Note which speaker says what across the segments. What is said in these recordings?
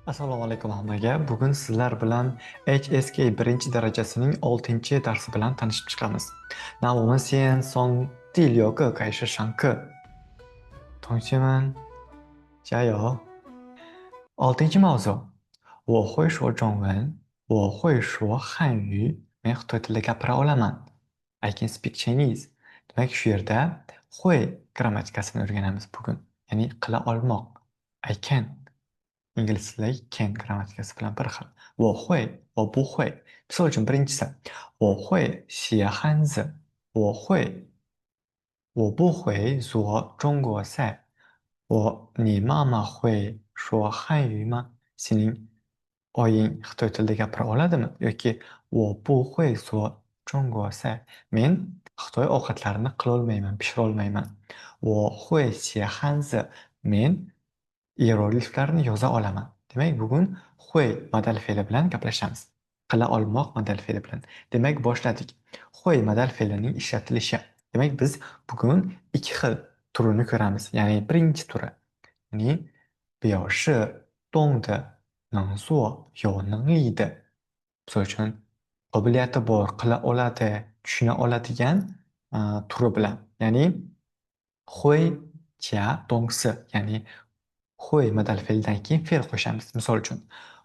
Speaker 1: Assalomu alaykum hammaga. Bugun sizlar bilan HSK birinchi darajasining 6 darsi bilan tanishib chiqamiz. 那我们先从第6个开始上课。同学们，加油！6 mavzu. 我会说中文，我会说汉语，men xitoy tilida gapira olaman. I can speak Chinese. Demak, shu yerda 会 grammatikasini o'rganamiz bugun. Ya'ni qila olmoq. I can. Ingliz tilidagi can grammatikasi bilan bir xil. 我会，我不会. Misol uchun birinchisi. 我会写汉字。我不会做中国菜。你妈妈会说汉语吗? Sening oying Xitoy tilida gapira oladimi? Yoki 我不会做中国菜. Men Xitoy ovqatlarini qilolmayman, pishirolmayman. 我会写汉字. Men iyerogliflarni yoza olaman. Demak, bugun hui modal fe'li bilan gaplashamiz. Qila olmoq modal fe'li bilan. Demak, boshladik. Hui modal fe'lining ishlatilishi. Demak, biz bugun ikki xil turini ko'ramiz. Ya'ni birinchi turi. Ya'ni 表示动的、能做、有能力的. Misol uchun, qobiliyati bor, qila oladi, tushuna oladigan turi bilan. Ya'ni 会加动词, ya'ni 会 modal fe'lidan keyin fe'l qo'shamiz. Misol uchun,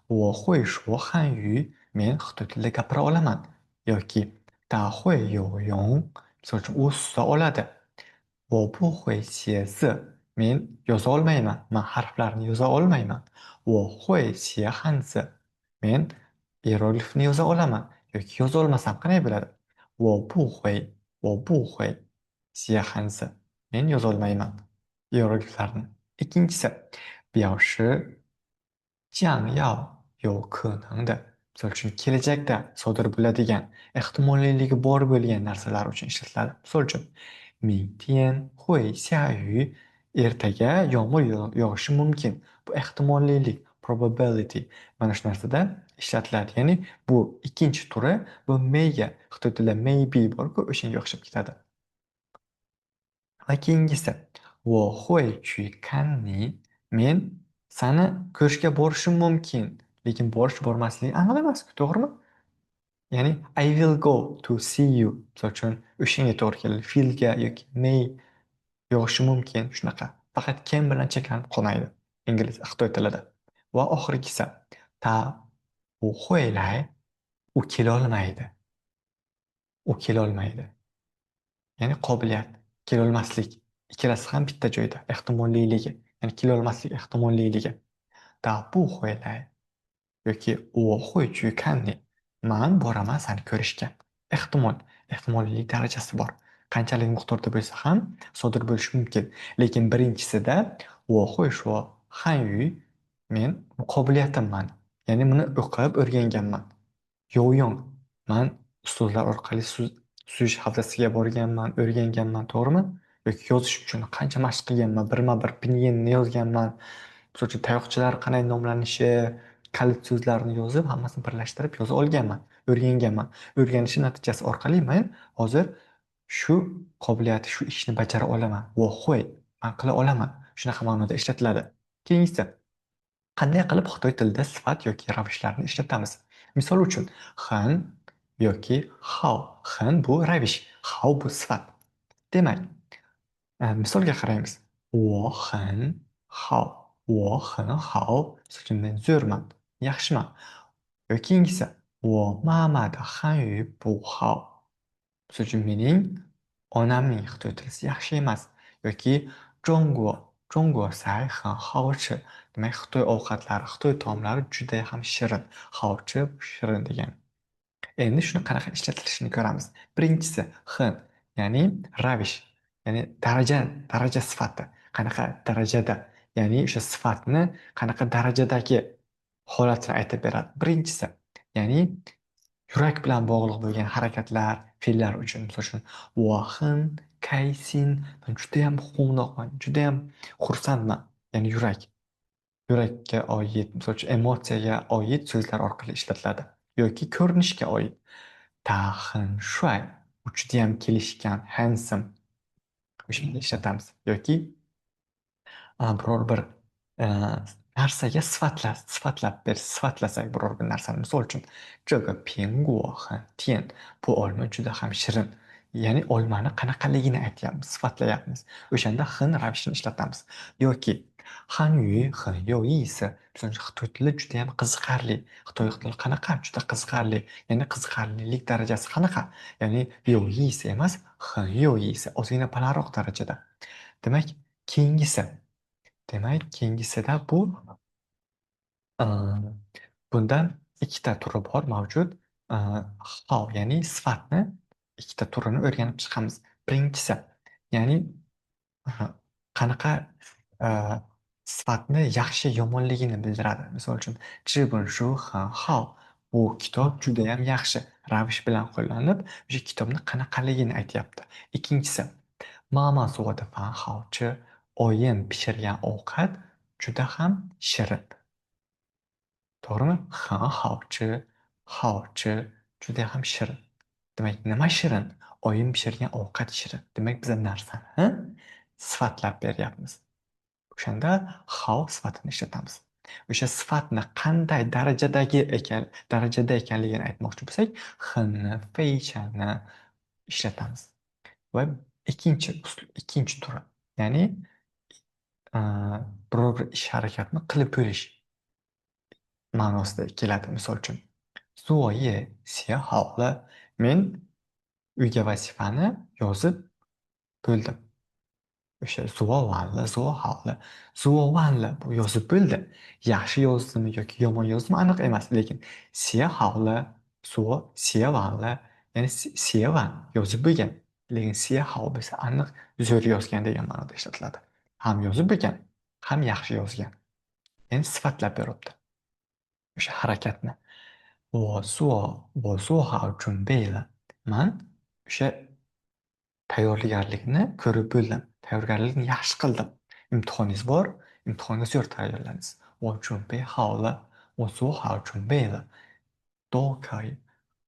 Speaker 1: 我会说汉语, men Xitoy tilida gapira olaman. Yoki 他会游泳, misol uchun, u suza oladi. 我不会写字, men yoza olmayman, men harflarni yoza olmayman. 我会写汉字, men iyeroglifni yoza olaman. Yoki yoza olmasam qanday bo'ladi? 我不会写汉字. Men yozolmayman iyerogliflarni. Ikkinchisi, 表示将要有可能的. Misol uchun, kelajakda sodir bo'ladigan, ehtimolliligi bor bo'lgan narsalar uchun ishlatiladi. Misol uchun, 明天会下雨. Ertaga yomg'ir yog'ishi mumkin. Bu ehtimollilik, probability. Mana shu narsada ishlatiladi. Ya'ni bu ikkinchi turi, bu mayga, Xitoy tilida maybe bor-ku, o'shanga o'xshab ketadi. Va keyingisi, 我会去看你. Men sani ko'rishga borishim mumkin. Lekin bormaslik aniq emas-ku, to'g'rimi? Ya'ni I will go to see you. Misol uchun, o'shanga to'g'ri keladi. Feelga yoki may yog'ishi mumkin. Shunaqa. Faqat can bilan cheklanib qolmaydi. Ingliz, Xitoy tilida. Va oxirgisi, 他不会来. U kelolmaydi. U kelolmaydi. Ya'ni qobiliyat, kelolmaslik. Ikkalasi ham bitta joyda, ehtimolliligi. Ya'ni kelolmaslik ehtimolliligi. 他不会来 yoki 我会去看你. Men boraman seni ko'rishga. Ehtimol, ehtimollilik darajasi bor. Qanchalik miqdorda bo'lsa ham sodir bo'lishi mumkin. Lekin birinchisida 我会说汉语, men bu qobiliyatimman. Ya'ni buni o'qib o'rganganman. Yo'yong, men ustozlar orqali suzish havzasiga borganman, o'rganganman, to'g'rimi? Yoki yozish uchun qancha mashq qilganman, birma-bir pinyinni yozganman. Misol uchun, tayoqchalar qanday nomlanishi, kalit so'zlarni yozib, hammasini birlashtirib yoza olganman, o'rganganman. O'rganishim natijasi orqali men hozir shu qobiliyati, shu ishni bajara olaman. Vo'xo'y, men qila olaman. Shunaqa ma'noda ishlatiladi. Keyingisi, qanday qilib Xitoy tilida sifat yoki ravishlarni ishlatamiz? Misol uchun, xan yoki how. Xan bu ravish, how bu sifat. Demak, misolga qaraymiz. 我很好. Misol uchun, men zo'rman, yaxshiman. Yoki keyingisi, 我妈妈的汉语不好. Misol uchun, mening onamning Xitoy tilisi yaxshi emas. Yoki 中国菜很好吃. Demak, Xitoy ovqatlari, Xitoy taomlari juda ham shirin. 好吃 shirin degan. Endi shuni qanaqa ishlatilishini ko'ramiz. Birinchisi, xn, ya'ni ravish, ya'ni daraja sifati. Qanaqa darajada, ya'ni o'sha sifatni qanaqa darajadagi holatini aytib beradi. Birinchisi, ya'ni yurak bilan bog'liq bo'lgan harakatlar, fe'llar uchun. Misol uchun, 我很开心. Men juda ham quvnoqman, juda ham xursandman. Ya'ni yurakka oid, misol uchun, emotsiyaga oid so'zlar orqali ishlatiladi. Yoki ko'rinishga oid. 他很帅. U juda ham kelishgan, handsome. O'shanda ishlatamiz. Yoki biror bir narsaga sifatlasak biror bir narsani, misol uchun, 这个苹果很甜, bu olma juda ham shirin. Ya'ni olmani qanaqaligini aytyapmiz, sifatlayapmiz. O'shanda hin ravishini ishlatamiz. Yoki Hanyu很有意思. Misol uchun, Xitoy tili juda ham qiziqarli. Xitoy tili qanaqa? Juda qiziqarli. Ya'ni qiziqarlilik darajasi qanaqa? Ya'ni 有意思 emas, 很有意思. Ozgina balandroq darajada. Demak, keyingisi. Keyingisida bu bundan ikkita turi bor mavjud. How, ya'ni sifatni ikkita turini o'rganib chiqamiz. Birinchisi, ya'ni qanaqa sifatni yaxshi yomonligini bildiradi. Misol uchun, 这本书很好. Bu kitob juda ham yaxshi ravish bilan qo'llanib, o'sha kitobni qanaqaligini aytyapti. Ikkinchisi, 妈妈做的饭好吃. Oyim pishirgan ovqat juda ham shirin. To'g'rimi? 很好吃, 好吃, juda ham shirin. Demak, nima shirin? Oyim pishirgan ovqat shirin. Demak, biz narsani sifatlab beryapmiz. O'shanda how sifatini ishlatamiz. O'sha sifatni qanday darajada ekanligini aytmoqchi bo'lsak, hinni, feyshanni ishlatamiz. Va ikkinchi turi, ya'ni biror bir ish harakatni qilib bo'lish ma'nosida keladi. Misol uchun, 作业写好了. Men uyga vazifani yozib bo'ldim. O'sha 做完了, 做好了, 做完了 bu yozib bo'ldi. Yaxshi yozdimi yoki yomon yozdimi aniq emas, lekin 写好了, 写完了, ya'ni 写完 yozib bo'lgan, lekin 写好 bo'lsa aniq zo'r yozgan degan ma'noda ishlatiladi. Ham yozib bo'lgan, ham yaxshi yozgan. Ya'ni sifatlab beribdi o'sha harakatni. 我做好准备了. Man o'sha tayyorgarlikni ko'rib bo'ldim. Tayyorgarlikni yaxshi qildim. Imtihoningiz bor, imtihonga zo'r tayyorlanasiz. 我准备好了. 都可以.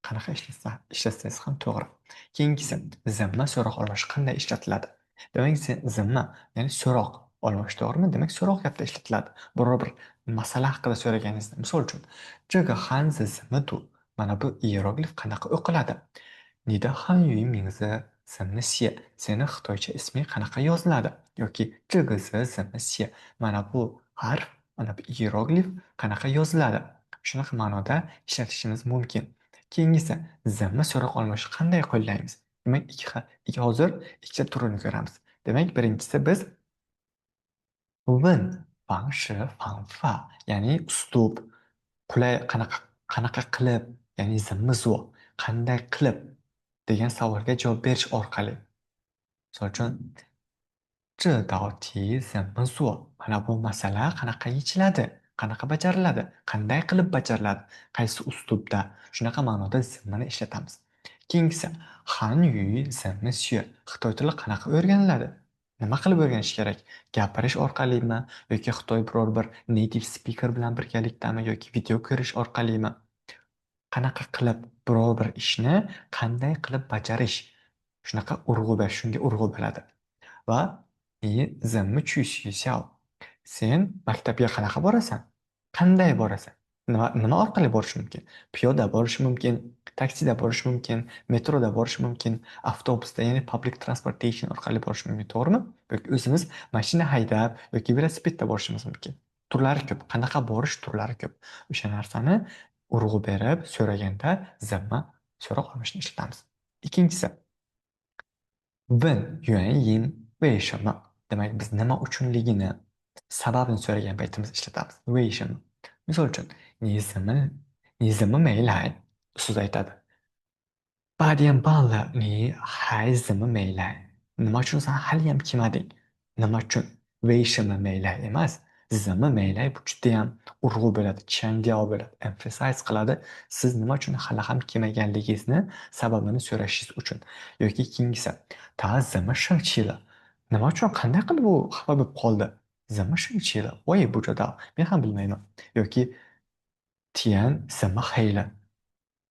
Speaker 1: Qanaqa ishlatsangiz ham to'g'ri. Keyingisi, zimma so'roq olmosh qanday ishlatiladi? Demak, zimma, ya'ni so'roq olmosh, to'g'rimi? Demak, so'roq gapda ishlatiladi. Biror bir masala haqida so'raganingizda, misol uchun, 这个汉字怎么读? Mana bu iyeroglif qanaqa o'qiladi? 你的汉语名字怎么写? Seni xitoycha isming qanaqa yoziladi? Yoki 这个字怎么写? Mana bu harf, mana bu iyeroglif qanaqa yoziladi? Shunaqa ma'noda ishlatishimiz mumkin. Keyingisi, zimma so'roq olmoshni qanday qo'llaymiz? Demak, hozir ikkita turini ko'ramiz. Demak, birinchisi biz 问方式方法, ya'ni uslub, qulay qanaqa qilib, ya'ni zimmi zo'r, qanday qilib degan savolga javob berish orqali. Misol uchun, 这道题怎么做? Mana bu masala qanaqa yechiladi? Qanaqa bajariladi? Qanday qilib bajariladi? Qaysi uslubda? Shunaqa ma'noda zimmani ishlatamiz. Keyingisi, Hanyu zimmi shu. Xitoy tili qanaqa o'rganiladi? Nima qilib o'rganish kerak? Gapirish orqalimi yoki Xitoy biror bir native speaker bilan birgalikdami yoki video ko'rish orqalimi? Qanaqa qilib biror bir ishni qanday qilib bajarish? Shunaqa shunga urg'u bo'ladi. Va 你怎么去学校? Sen maktabga qanaqa borasan? Qanday borasan? Nima orqali borish mumkin? Piyoda borish mumkin, taksida borish mumkin, metroda borish mumkin, avtobusda, ya'ni public transportation orqali borish mumkin, to'g'rimi? Yoki o'zimiz mashina haydab yoki velosipedda borishimiz mumkin. Turlari ko'p. Qanaqa borish turlari ko'p. O'sha narsani urg'u berib so'raganda zimma so'roq olishni ishlatamiz. Ikkinchisi, 问原因为什么? Demak, biz nima uchunligini, sababini so'ragan paytimizda ishlatamiz. 为什么? Misol uchun, 你怎么没来? Ustoz aytadi. 8点半了, 你还怎么没来? Nima uchun sen haliyam kelmading? Nima uchun? 为什么没来 emas. 怎么没来 bu judayam urg'u bo'ladi, changyao bo'ladi, emphasize qiladi. Siz nima uchun hali ham kelmaganligingizni sababini so'rashingiz uchun. Yoki keyingisi, 他怎么生气了? Nima uchun, qanday qilib u xafa bo'lib qoldi? 怎么生气了? Voy, bu jadal, men ham bilmayman. Yoki 天怎么黑了?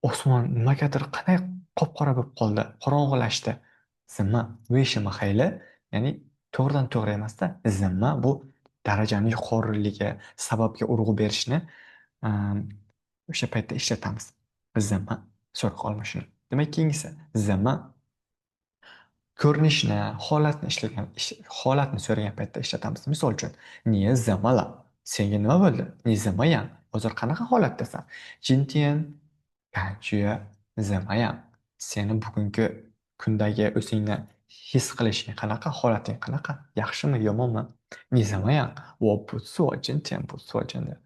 Speaker 1: Osmon nimagadir qanday qop-qora bo'lib qoldi, qorong'ilashdi. Zimma, 为什么黑了? Ya'ni to'g'ridan to'g'ri emasda, zimma bu darajani yuqoriligi sababga urg'u berishni um, o'sha paytda ishlatamiz. Zima so'roq olmashini. Demak, keyingisi zima ko'rinishni, holatni so'ragan paytda ishlatamiz. Misol uchun, "你怎么了?" Senga nima bo'ldi? "你怎么样?" Hozir qanaqa holatdasan? 今天感觉怎么样? Seni bugungi kundagi o'zingni his qilishing qanaqa? Holating qanaqa? Yaxshimi, yomonmi? 你怎么样?我不错，今天不错，真的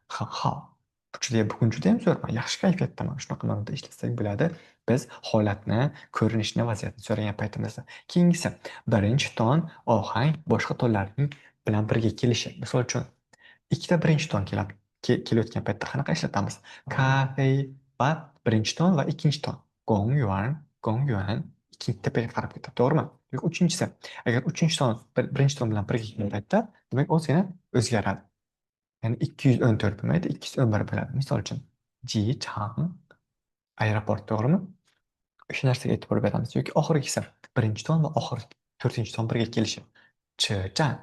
Speaker 1: 很好。Bugun judayam zo'rman, yaxshi kayfiyatdaman. Shunaqa ma'noda ishlasak bo'ladi. Biz holatni, ko'rinishni, vaziyatni so'ragan paytimizda. Keyingisi, birinchi ton ohang boshqa tonlarning bilan birga kelishi. Misol uchun, ikkita birinchi ton kelayotgan paytda qanaqa ishlatamiz? Ka, hei va birinchi ton va ikkinchi ton. Gong yuan, gong yuan ikkinchi tepaga qarab ketadi, to'g'rimi? Uchinchisi, agar uchinchi ton birinchi ton bilan birga kelgan paytda, demak, ozgina o'zgaradi. Ya'ni 214 bo'lmaydi, 211 bo'ladi. Misol uchun, Ji Chang aeroport, to'g'rimi? O'sha narsaga e'tibor beramiz. Yoki oxirgisi, birinchi ton va to'rtinchi ton birga kelishi. Chi Chan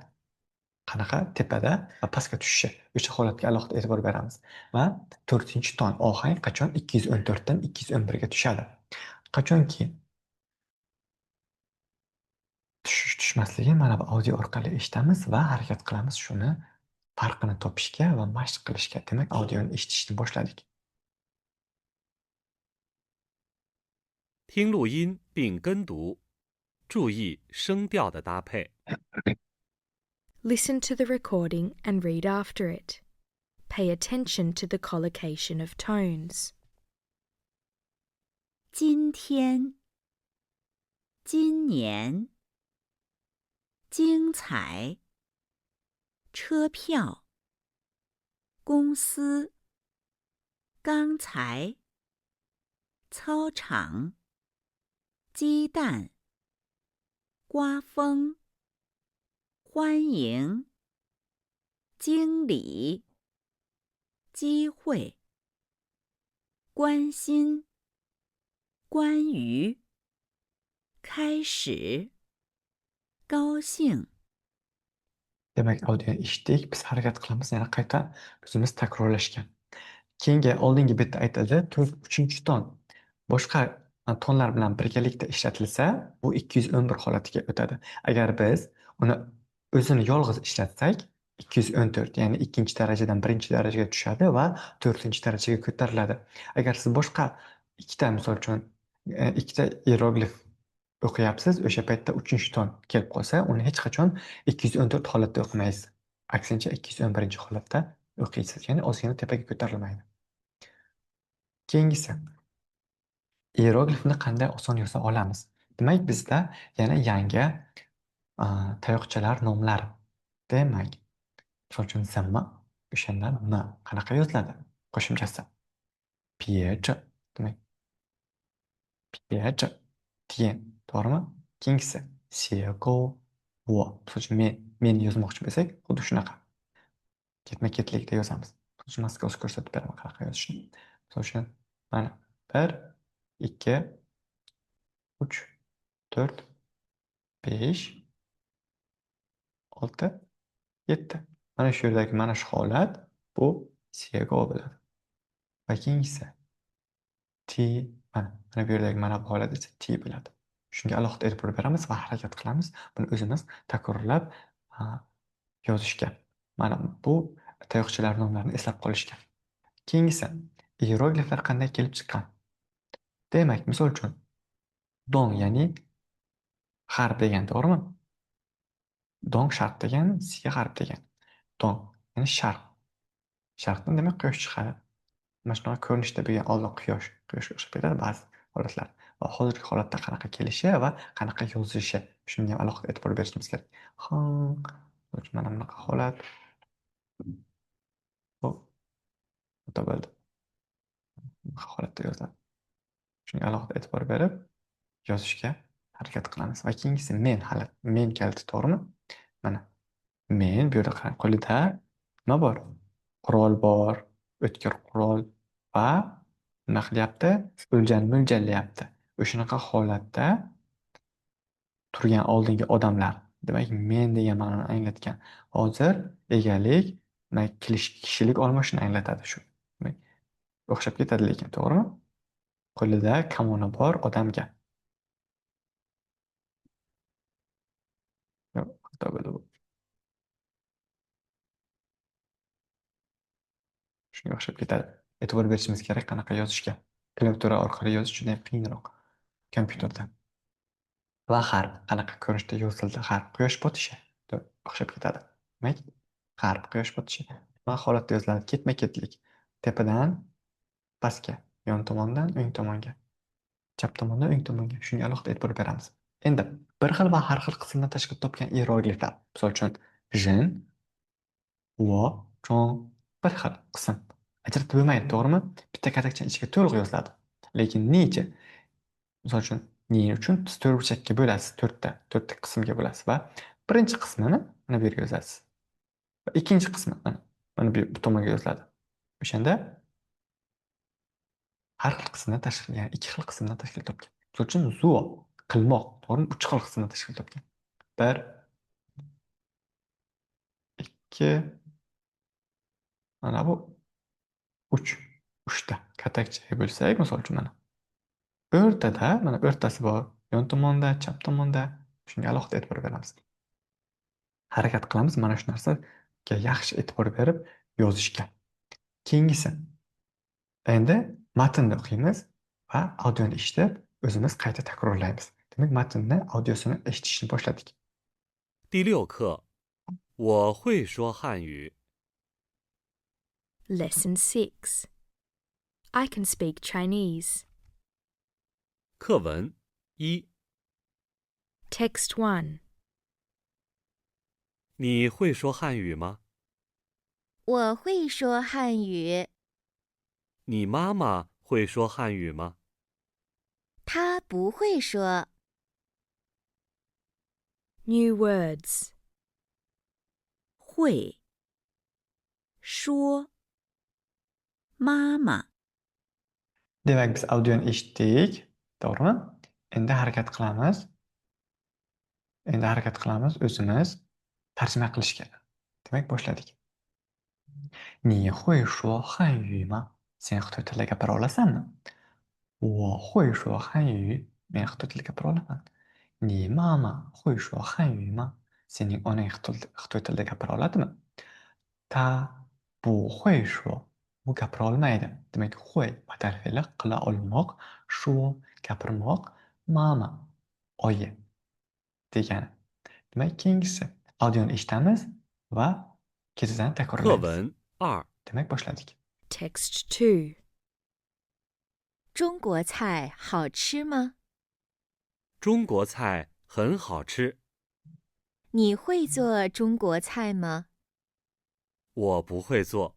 Speaker 1: qanaqa tepada va pastga tushishi. O'sha holatga alohida e'tibor beramiz. Va to'rtinchi ton ohang qachon 214 dan 211 ga tushadi. Qachonki tushmasligi mana bu audio orqali eshitamiz va harakat qilamiz shuni farqini topishga va mashq qilishga. Demak, audioni eshitishni boshladik.
Speaker 2: 听录音并跟读，注意声调的搭配。
Speaker 3: Listen to the recording and read after it. Pay attention to the collocation of tones.
Speaker 4: 今天，今年，精彩，车票，公司，刚才，操场，鸡蛋，刮风，欢迎，经理，机会，关心，关于，开始，高兴。
Speaker 1: Demak, audioni eshitdik, biz harakat qilamiz yana qayta o'zimiz takrorlashga. Keyingi oldingi betda aytildi, 3-chi ton boshqa tonlar bilan birgalikda ishlatilsa, bu 211 holatiga o'tadi. Agar biz uni o'zini yolg'iz ishlatsak, 214, ya'ni ikkinchi darajadan birinchi darajaga tushadi va to'rtinchi darajaga ko'tariladi. Agar siz boshqa ikkita, misol uchun, ikkita hieroglif o'qiyapsiz, o'sha paytda 3-chi ton kelib qolsa, uni hech qachon 214 holatda o'qimaysiz. Aksincha 211 holatda o'qiysiz, ya'ni ozgina tepaga ko'tarilmaydi. Keyingisi, hieroglifni qanday oson yoza olamiz? Demak, bizda yana yangi tayoqchalar nomlari. Demak, misol uchun zimma, o'shandan m qanaqa yoziladi? Qo'shimchasi. Piechi, demak, piechi, tiyin, to'g'rimi? Keyingisi, siego, wo. Misol uchun men yozmoqchi bo'lsak, xuddi shunaqa. Ketma-ketlikda yozamiz. Misol uchun maskasi ko'rsatib beraman qanaqa yozishni. Misol uchun, mana 1, 2, 3, 4, 5, 6, 7. Mana shu yerdagi mana shu holat bu siego bo'ladi. Va keyingisi T, mana bu yerdagi mana bu holat esa T bo'ladi. Shunga alohida e'tibor beramiz va harakat qilamiz. Buni o'zimiz takrorlab yozishga. Mana bu tayoqchalar nomlarini eslab qolishga. Keyingisi, hierogliflar qanday kelib chiqqan? Demak, misol uchun, dong, ya'ni harf degan, to'g'rimi? Dong sharq degan, siga harf degan. Dong, ya'ni sharq. Sharqdan demak quyosh chiqadi. Mana shunaqa ko'rinishda bo'lgan oldin quyoshga o'xshab ketadi ba'zi holatlar. Va hozirgi holatda qanaqa kelishi va qanaqa yozilishi, shunga ham alohida e'tibor berishimiz kerak. Mana bunaqa holat. Hop, o'ta bo'ldi. Holatda yoziladi. Shunga alohida e'tibor berib yozishga harakat qilamiz. Va keyingisi men kaliti, to'g'rimi? Mana men bu yerda qarang, qo'lida nima bor? Qurol bor, o'tkir qurol va nima qilyapti? O'ljani mo'ljallayapti. O'shanaqa holatda turgan oldingi odamlar demak men degan ma'noni anglatgan. Hozir egalik, demak kishilik olmashini anglatadi shu. Demak o'xshab ketadi lekin, to'g'rimi? Qo'lida kamoni bor odamga. Yo'q, xato bo'ldi bu. Shunga o'xshab ketadi. E'tibor berishimiz kerak qanaqa yozishga. Klaviatura orqali yozish juda ham qiyinroq kompyuterda. Va harf qanaqa ko'rinishda yozildi? Harf quyosh botishi deb o'xshab ketadi. Demak, harf quyosh botishi nima holatda yoziladi? Ketma-ketlik. Tepadan pastga, yon tomondan o'ng tomonga, chap tomondan o'ng tomonga. Shunga alohida e'tibor beramiz. Endi bir xil va har xil qismdan tashkil topgan iyerogliflar. Misol uchun, jin, vo, cho'ng bir xil qism. Ajratib bo'lmaydi, to'g'rimi? Bitta katakchani ichiga to'liq yoziladi. Lekin necha? Misol uchun, ni uchun siz to'rtburchakka bo'lasiz, to'rtta qismga bo'lasiz va birinchi qismini mana bu yerga yozasiz. Va ikkinchi qismi mana bu tomonga yoziladi. O'shanda har xil qismdan tashkil, ya'ni ikki xil qismdan tashkil topgan. Misol uchun, zuo qilmoq, to'g'rimi? Uch xil qismdan tashkil topgan. 1 2 mana bu 3. 3ta katakchaga bo'lsak, misol uchun mana o'rtada, mana o'rtasi bor, yon tomonda, chap tomonda. Shunga alohida e'tibor beramiz. Harakat qilamiz mana shu narsaga yaxshi e'tibor berib yozishga. Keyingisi. Endi matnni o'qiymiz va audioni eshitib, o'zimiz qayta takrorlaymiz. Demak, matnni audiosini eshitishni boshladik.
Speaker 2: 第6课，我会说汉语。
Speaker 3: Lesson 6. I can speak Chinese.
Speaker 2: 课文一，
Speaker 3: Text 1.
Speaker 2: 你会说汉语吗？
Speaker 4: 我会说汉语，
Speaker 2: 你妈妈会说汉语吗？
Speaker 4: 她不会说。
Speaker 3: New words.
Speaker 4: 会说妈妈
Speaker 1: Demak, biz audioni eshitdik, to'g'rimi? Endi harakat qilamiz. O'zimiz tarjima qilishga. Demak, boshladik. 你会说汉语吗? Sen xitoy tilida gapira olasanmi? 我会说汉语. Men xitoy tilida gapira olaman. 你妈妈会说汉语吗? Sening onang xitoy tilida gapira oladimi? 他不会说. U gapira olmaydi. Demak, 会 badal fe'li qila olmoq, 说 gapirmoq, mama oyi degani. Demak, keyingisi. Audioni eshitamiz va ketidan
Speaker 2: 课
Speaker 1: takrorlaymiz.
Speaker 2: 文二，
Speaker 1: Demak, boshladik.
Speaker 3: Text 2.
Speaker 4: 中国菜好吃吗？
Speaker 2: 中国菜很好吃。
Speaker 4: 你会做中国菜吗？
Speaker 2: 我不会做。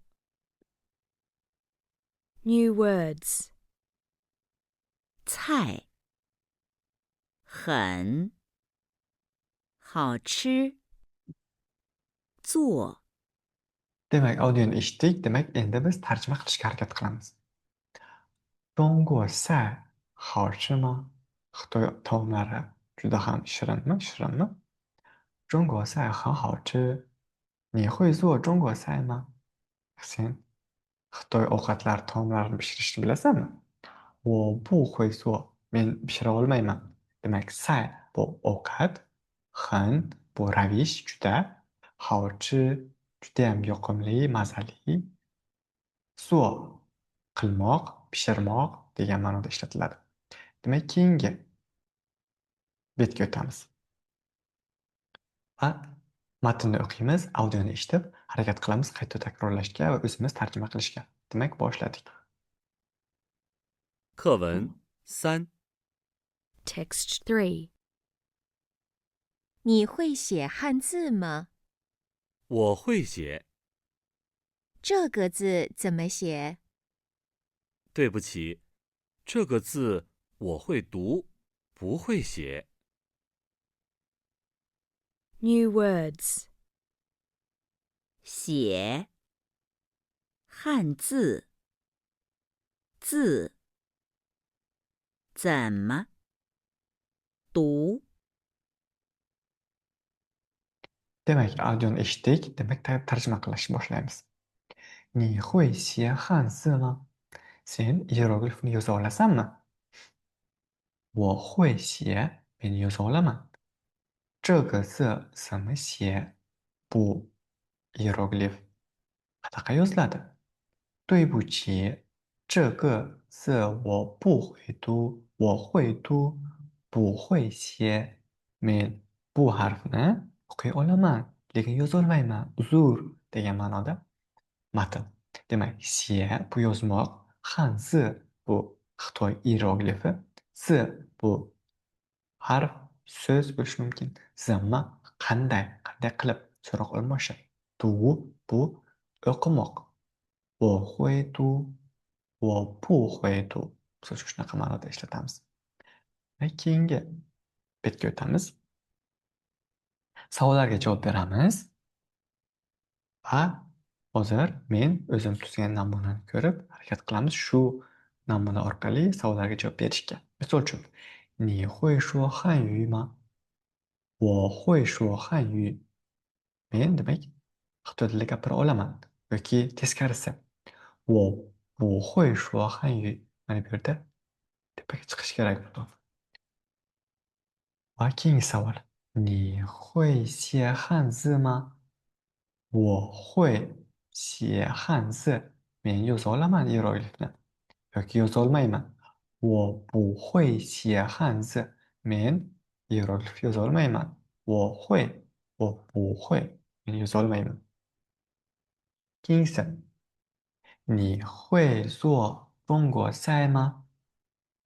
Speaker 3: New words.
Speaker 4: 菜很好吃，做
Speaker 1: Demak, audioni eshitdik. Demak, endi biz tarjima qilishga harakat qilamiz. 中国菜好吃吗? Xitoy taomlari juda ham shirinmi? Shirinmi? 中国菜很好吃. 你会做中国菜吗? Sen Xitoy ovqatlari, taomlarini pishirishni bilasanmi? 我不会做. Men pishira olmayman. Demak, say bu ovqat, 很 bu ravish, juda, 好吃 judayam yoqimli, mazali, 做 qilmoq, pishirmoq degan ma'noda ishlatiladi. Demak, keyingi betga o'tamiz. Va matnni o'qiymiz, audioni eshitib, harakat qilamiz qayta takrorlashga va o'zimiz tarjima qilishga. Demak, boshladik.
Speaker 2: 课文三，
Speaker 3: Text 3.
Speaker 4: 你会写汉字吗？
Speaker 2: 我会写。
Speaker 4: 这个字怎么写？
Speaker 2: 对不起，这个字我会读，不会写。
Speaker 3: New words.
Speaker 4: 写汉字字怎么读？
Speaker 1: Demak, audioni eshitdik, demak tarjima qilishni boshlaymiz. 你会写汉字吗? Sen hieroglifni yoza olasanmi? 我会写 men yoza olaman. 这个字怎么写? Bu hieroglif qanaqa yoziladi? 对不起，这个字我不会读，我会读，不会写。Men bu harfni o'qiy olaman, lekin yozolmayman. Uzr degan ma'noda matn. Demak, xie bu yozmoq, hanzi bu Xitoy hieroglifi, zi bu harf, so'z bo'lishi mumkin. Zimma qanday qilib so'roq olmoqchi. Du bu o'qimoq. 我会读，我不会读. Misol uchun shunaqa ma'noda ishlatamiz. Keyingi betga o'tamiz. Savollarga javob beramiz. Va hozir men o'zim tuzgan namunani ko'rib harakat qilamiz shu namuna orqali savollarga javob berishga. Misol uchun, 你会说汉语吗? 我会说汉语. Men demak Xitoy tilida gapira olaman yoki teskarisi. 我不会说汉语. Mana bu yerda tepaga chiqish kerak bo'ldi. Va keyingi savol. 你会写汉字吗? 我会写汉字. Men yoza olaman hieroglifni yoki yoza olmayman. 我不会写汉字. Men hieroglif yoza olmayman. 我会, 我不会. Men yoza olmayman. Keyingisi. 你会做中国菜吗?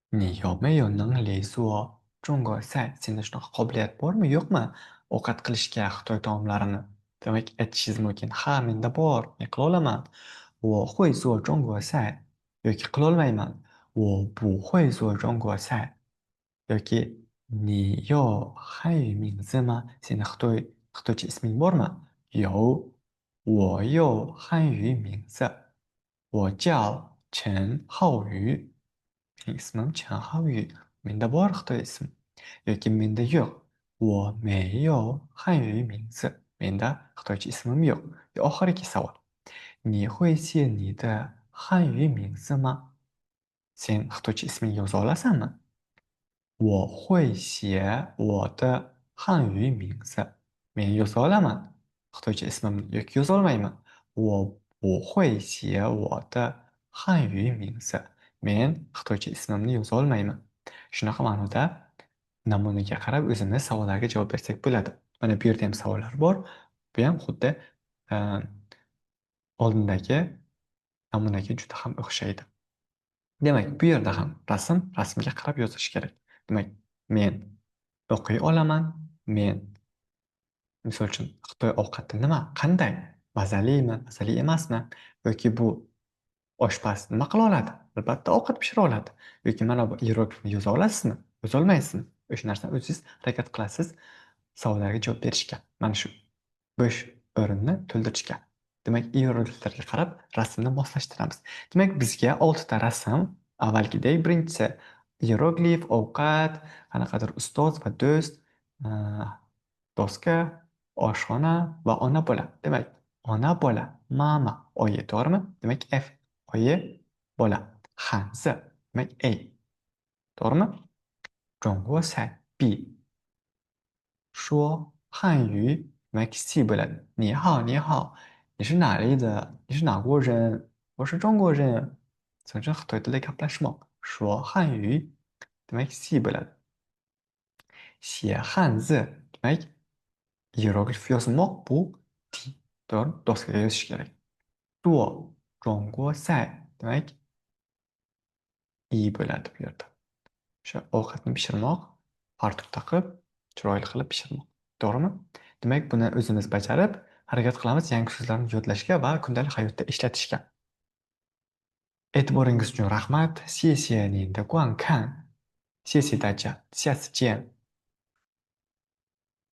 Speaker 1: 你有没有能力做中国菜? Senda shunaqa qobiliyat bormi, yo'qmi? Ovqat qilishga Xitoy taomlarini. Demak, aytishingiz mumkin. Ha, menda bor, men qila olaman. 我会做中国菜 yoki qila olmayman. 我不会做中国菜 yoki 你有汉语名字吗? Senda Xitoycha isming bormi? 有，我有汉语名字。我叫陈浩宇. Mening ismim Chen Haoyu. Menda bor Xitoy ismi. Yoki menda yo'q. 我没有汉语名字. Menda Xitoycha ismim yo'q. Oxirgi savol. 你会写你的汉语名字吗? Sen Xitoycha ismingni yoza olasanmi? 我会写我的汉语名字. Men yoza olaman. Xitoycha ismimni yoki yoza olmayman. 我不会写我的汉语名字. Men Xitoycha ismimni yoza olmayman. Shunaqa ma'noda namunaga qarab o'zimiz savollarga javob bersak bo'ladi. Mana bu yerda ham savollar bor. Bu ham xuddi oldindagi namunaga juda ham o'xshaydi. Demak, bu yerda ham rasmga qarab yozish kerak. Demak, men o'qiy olaman. Men misol uchun Xitoy ovqati nima? Qanday? Mazalimi, mazali emasmi? Yoki bu oshpaz nima qila oladi? Albatta ovqat pishira oladi. Yoki mana bu hieroglifni yoza olasizmi? Yoza olmaysizmi? O'sha narsani o'zingiz harakat qilasiz savollarga javob berishga. Mana shu bo'sh o'rinni to'ldirishga. Demak, hierogliflarga qarab rasmni moslashtiramiz. Demak, bizga 6 ta rasm, avvalgidek birinchisi hieroglif, ovqat, qanaqadir ustoz va do'st, doska, oshxona va ona bola. Demak, ona bola, mama, oyi, to'g'rimi? Demak, F, oyi, bola. Hanzi, demak, A. To'g'rimi? 中国菜 B. 说汉语 demak C bo'ladi. 你好，你好，你是哪里的？你是哪国人？我是中国人. So'ngra Xitoy tilida gaplashmoq. 说汉语 demak C bo'ladi. 写汉字 demak hieroglif yozmoq bu D. To'g'ri? Doskaga yozish kerak. 做中国菜 demak I bo'ladi bu yerda. O'sha ovqatni pishirmoq, fartuq taqib, chiroyli qilib pishirmoq. To'g'rimi? Demak, buni o'zimiz bajarib, harakat qilamiz yangi so'zlarni yodlashga va kundalik hayotda ishlatishga. E'tiboringiz uchun rahmat. 谢谢您的观看. 谢谢大家. 下次见.